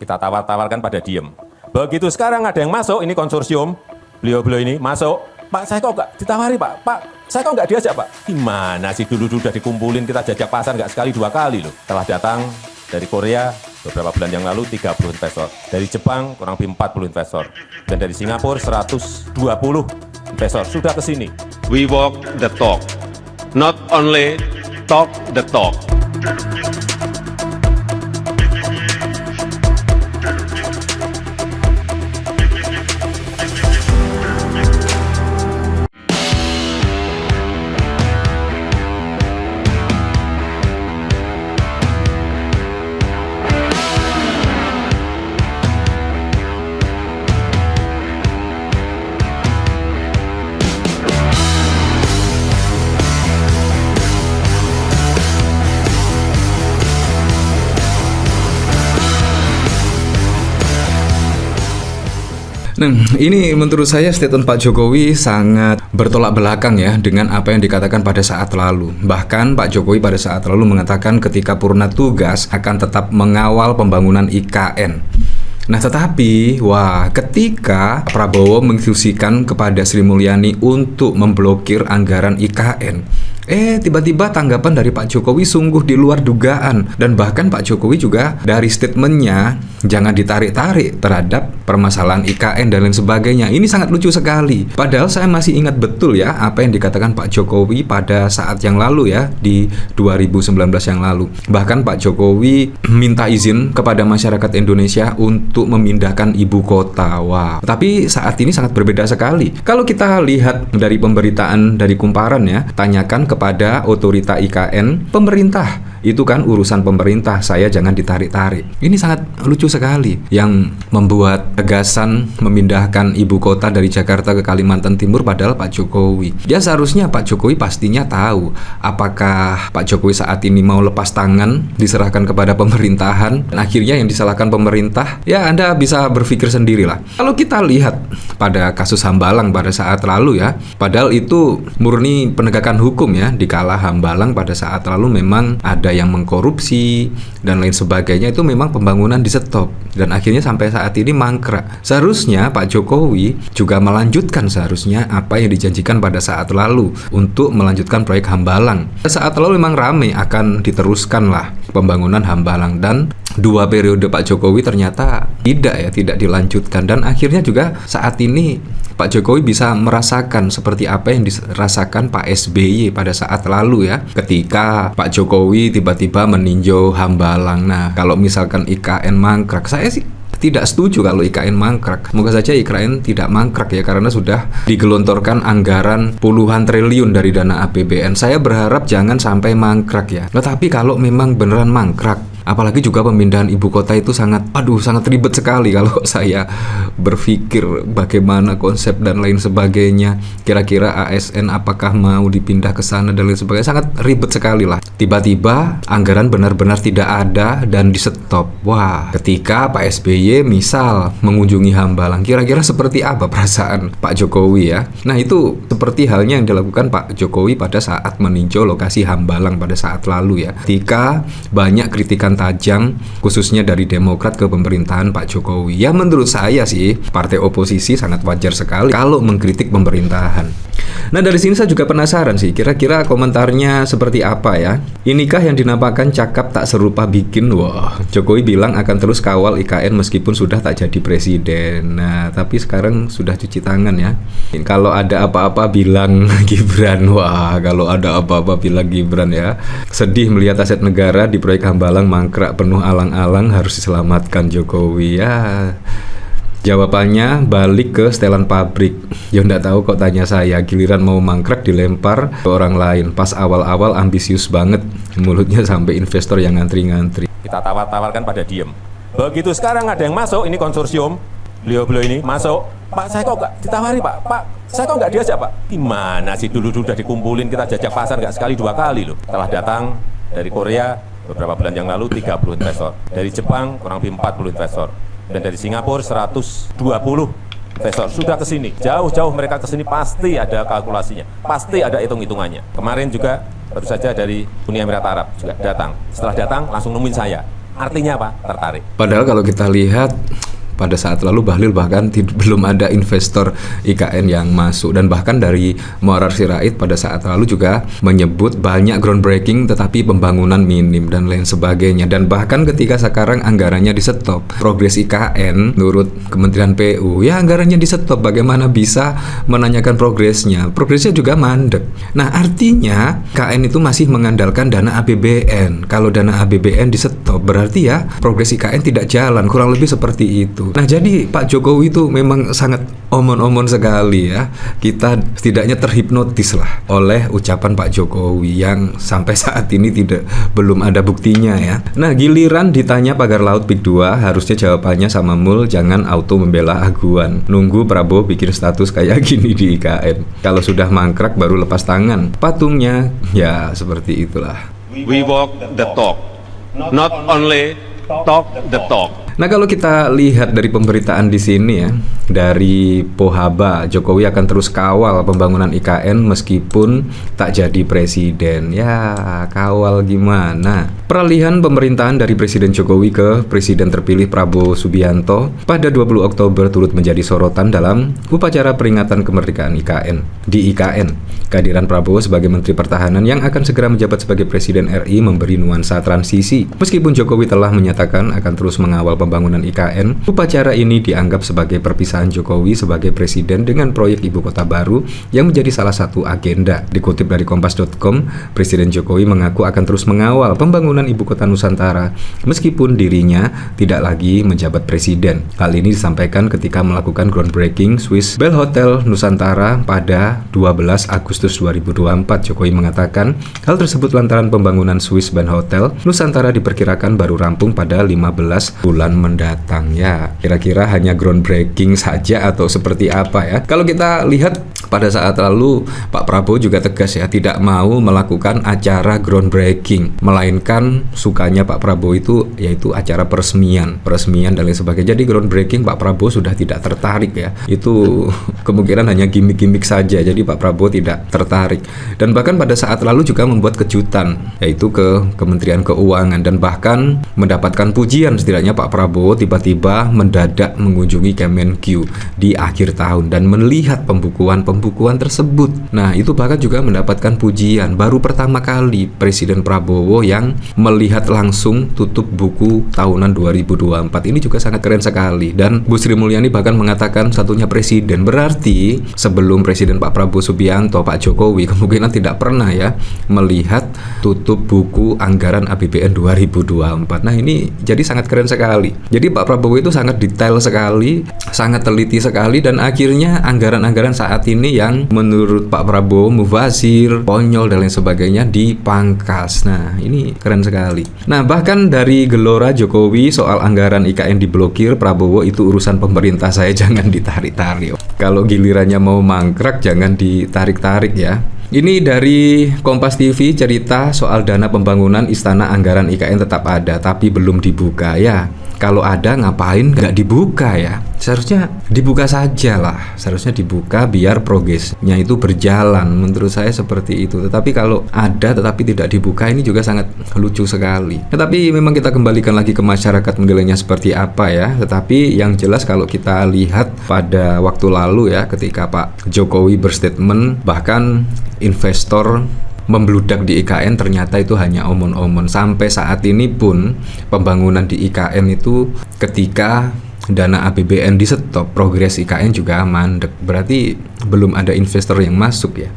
kita tawar-tawarkan pada diem. Begitu sekarang ada yang masuk, ini konsorsium, beliau-beliau ini masuk, Pak saya kok nggak ditawari Pak saya kok nggak diajak Pak? Gimana sih dulu udah dikumpulin, kita jajak pasar nggak sekali dua kali loh. Telah datang dari Korea beberapa bulan yang lalu 30 investor, dari Jepang kurang lebih 40 investor, dan dari Singapura 120 investor sudah ke sini. We walk the talk, not only talk the talk. Nah, ini menurut saya statement Pak Jokowi sangat bertolak belakang ya dengan apa yang dikatakan pada saat lalu. Bahkan Pak Jokowi pada saat lalu mengatakan ketika purna tugas akan tetap mengawal pembangunan IKN. Nah tetapi, ketika Prabowo menginstruksikan kepada Sri Mulyani untuk memblokir anggaran IKN, tiba-tiba tanggapan dari Pak Jokowi sungguh di luar dugaan. Dan bahkan Pak Jokowi juga dari statementnya jangan ditarik-tarik terhadap permasalahan IKN dan lain sebagainya. Ini sangat lucu sekali. Padahal saya masih ingat betul ya apa yang dikatakan Pak Jokowi pada saat yang lalu ya, di 2019 yang lalu. Bahkan Pak Jokowi minta izin kepada masyarakat Indonesia untuk memindahkan ibu kota. Tapi saat ini sangat berbeda sekali. Kalau kita lihat dari pemberitaan dari Kumparan ya, tanyakan kepada otorita IKN, pemerintah itu kan urusan pemerintah, saya jangan ditarik-tarik. Ini sangat lucu sekali. Yang membuat gagasan memindahkan ibu kota dari Jakarta ke Kalimantan Timur padahal Pak Jokowi. Ya seharusnya Pak Jokowi pastinya tahu apakah Pak Jokowi saat ini mau lepas tangan, diserahkan kepada pemerintahan, dan akhirnya yang disalahkan pemerintah. Ya Anda bisa berpikir sendirilah. Kalau kita lihat pada kasus Hambalang pada saat lalu ya, padahal itu murni penegakan hukum ya, dikala Hambalang pada saat lalu memang ada yang mengkorupsi dan lain sebagainya, itu memang pembangunan di stop dan akhirnya sampai saat ini mangkrak. Seharusnya Pak Jokowi juga melanjutkan seharusnya apa yang dijanjikan pada saat lalu untuk melanjutkan proyek Hambalang. Saat lalu memang ramai akan diteruskan lah pembangunan Hambalang, dan 2 periode Pak Jokowi ternyata tidak dilanjutkan, dan akhirnya juga saat ini Pak Jokowi bisa merasakan seperti apa yang dirasakan Pak SBY pada saat lalu ya, ketika Pak Jokowi tiba-tiba meninjau Hambalang. Nah, kalau misalkan IKN mangkrak, saya sih tidak setuju kalau IKN mangkrak. Semoga saja IKN tidak mangkrak ya, karena sudah digelontorkan anggaran puluhan triliun dari dana APBN. Saya berharap jangan sampai mangkrak ya. Tetapi kalau memang beneran mangkrak, apalagi juga pemindahan ibu kota itu sangat ribet sekali kalau saya berpikir bagaimana konsep dan lain sebagainya. Kira-kira ASN apakah mau dipindah ke sana dan lain sebagainya, sangat ribet sekali lah. Tiba-tiba anggaran benar-benar tidak ada dan di stop. Ketika Pak SBY misal mengunjungi Hambalang, kira-kira seperti apa perasaan Pak Jokowi ya? Nah itu seperti halnya yang dilakukan Pak Jokowi pada saat meninjau lokasi Hambalang pada saat lalu ya, ketika banyak kritikan tajam khususnya dari Demokrat ke pemerintahan Pak Jokowi. Ya menurut saya sih partai oposisi sangat wajar sekali kalau mengkritik pemerintahan. Nah dari sini saya juga penasaran sih, kira-kira komentarnya seperti apa ya? Inikah yang dinamakan cakap tak serupa bikin? Jokowi bilang akan terus kawal IKN meskipun sudah tak jadi presiden. Nah tapi sekarang sudah cuci tangan ya. Kalau ada apa-apa bilang Gibran. Kalau ada apa-apa bilang Gibran ya. Sedih melihat aset negara di proyek Hambalang mangkrak penuh alang-alang, harus diselamatkan Jokowi ya. Jawabannya balik ke setelan pabrik. Ya nggak tahu kok tanya saya, giliran mau mangkrak dilempar ke orang lain. Pas awal-awal ambisius banget, mulutnya sampai investor yang ngantri-ngantri. Kita tawar-tawarkan pada diem. Begitu sekarang ada yang masuk, ini konsorsium, beliau-beliau ini masuk, Pak saya kok nggak ditawari Pak saya kok nggak diajak Pak? Gimana sih dulu udah dikumpulin, kita jajak pasar nggak sekali dua kali loh. Telah datang dari Korea beberapa bulan yang lalu 30 investor, dari Jepang kurang lebih 40 investor, dan dari Singapura 120 investor sudah ke sini. Jauh-jauh mereka ke sini pasti ada kalkulasinya, pasti ada hitung-hitungannya. Kemarin juga baru saja dari Uni Emirat Arab juga datang. Setelah datang langsung nemuin saya. Artinya apa? Tertarik. Padahal kalau kita lihat pada saat lalu Bahlil bahkan belum ada investor IKN yang masuk, dan bahkan dari Muarar Sirait pada saat lalu juga menyebut banyak groundbreaking tetapi pembangunan minim dan lain sebagainya. Dan bahkan ketika sekarang anggarannya di-stop, progres IKN menurut Kementerian PU ya anggarannya di-stop, bagaimana bisa menanyakan progresnya juga mandek. Nah artinya IKN itu masih mengandalkan dana APBN. Kalau dana APBN di-stop berarti ya progres IKN tidak jalan, kurang lebih seperti itu. Nah jadi Pak Jokowi itu memang sangat omon-omon sekali ya. Kita setidaknya terhipnotis lah oleh ucapan Pak Jokowi yang sampai saat ini belum ada buktinya ya. Nah giliran ditanya pagar laut Pik 2, harusnya jawabannya sama Mul, jangan auto membela aguan. Nunggu Prabowo bikin status kayak gini di IKN. Kalau sudah mangkrak baru lepas tangan. Patungnya ya seperti itulah. We walk the talk, not only talk the talk. Nah kalau kita lihat dari pemberitaan di sini ya, dari Pohaba, Jokowi akan terus kawal pembangunan IKN meskipun tak jadi presiden. Ya kawal gimana? Peralihan pemerintahan dari Presiden Jokowi ke Presiden terpilih Prabowo Subianto pada 20 Oktober turut menjadi sorotan dalam upacara peringatan kemerdekaan IKN. Di IKN, kehadiran Prabowo sebagai Menteri Pertahanan yang akan segera menjabat sebagai Presiden RI memberi nuansa transisi. Meskipun Jokowi telah menyatakan akan terus mengawal pembangunan IKN, upacara ini dianggap sebagai perpisahan Jokowi sebagai presiden dengan proyek ibu kota baru yang menjadi salah satu agenda. Dikutip dari Kompas.com, Presiden Jokowi mengaku akan terus mengawal pembangunan ibu kota Nusantara meskipun dirinya tidak lagi menjabat presiden. Hal ini disampaikan ketika melakukan groundbreaking Swiss Bell Hotel Nusantara pada 12 Agustus 2024. Jokowi mengatakan hal tersebut lantaran pembangunan Swiss Bell Hotel Nusantara diperkirakan baru rampung pada 15 bulan mendatang. Ya, kira-kira hanya groundbreaking saja atau seperti apa ya? Kalau kita lihat pada saat lalu Pak Prabowo juga tegas ya, tidak mau melakukan acara groundbreaking, melainkan sukanya Pak Prabowo itu yaitu acara peresmian dan lain sebagainya. Jadi groundbreaking Pak Prabowo sudah tidak tertarik ya. Itu kemungkinan hanya gimmick-gimmick saja. Jadi Pak Prabowo tidak tertarik. Dan bahkan pada saat lalu juga membuat kejutan, yaitu ke Kementerian Keuangan, dan bahkan mendapatkan pujian setidaknya Pak Prabowo tiba-tiba mendadak mengunjungi Kemenkyu di akhir tahun dan melihat pembukuan tersebut. Nah, itu bahkan juga mendapatkan pujian. Baru pertama kali Presiden Prabowo yang melihat langsung tutup buku tahunan 2024. Ini juga sangat keren sekali. Dan Bu Sri Mulyani bahkan mengatakan satunya presiden. Berarti sebelum Presiden Pak Prabowo Subianto, Pak Jokowi kemungkinan tidak pernah ya melihat tutup buku anggaran APBN 2024. Nah, ini jadi sangat keren sekali. Jadi Pak Prabowo itu sangat detail sekali, sangat teliti sekali, dan akhirnya anggaran-anggaran saat ini yang menurut Pak Prabowo mubazir, konyol dan lain sebagainya dipangkas. Nah, ini keren sekali. Nah, bahkan dari gelora Jokowi soal anggaran IKN diblokir, Prabowo itu urusan pemerintah saya jangan ditarik-tarik. Kalau gilirannya mau mangkrak jangan ditarik-tarik ya. Ini dari Kompas TV, cerita soal dana pembangunan istana anggaran IKN tetap ada tapi belum dibuka ya. Kalau ada ngapain nggak dibuka ya? Seharusnya dibuka saja lah. Seharusnya dibuka biar progresnya itu berjalan. Menurut saya seperti itu. Tetapi kalau ada tetapi tidak dibuka, ini juga sangat lucu sekali. Tetapi memang kita kembalikan lagi ke masyarakat menilainya seperti apa ya. Tetapi yang jelas kalau kita lihat pada waktu lalu ya, ketika Pak Jokowi berstatement bahkan investor membludak di IKN, ternyata itu hanya omon-omon. Sampai saat ini pun pembangunan di IKN itu ketika dana APBN di stop, progres IKN juga mandek. Berarti belum ada investor yang masuk ya.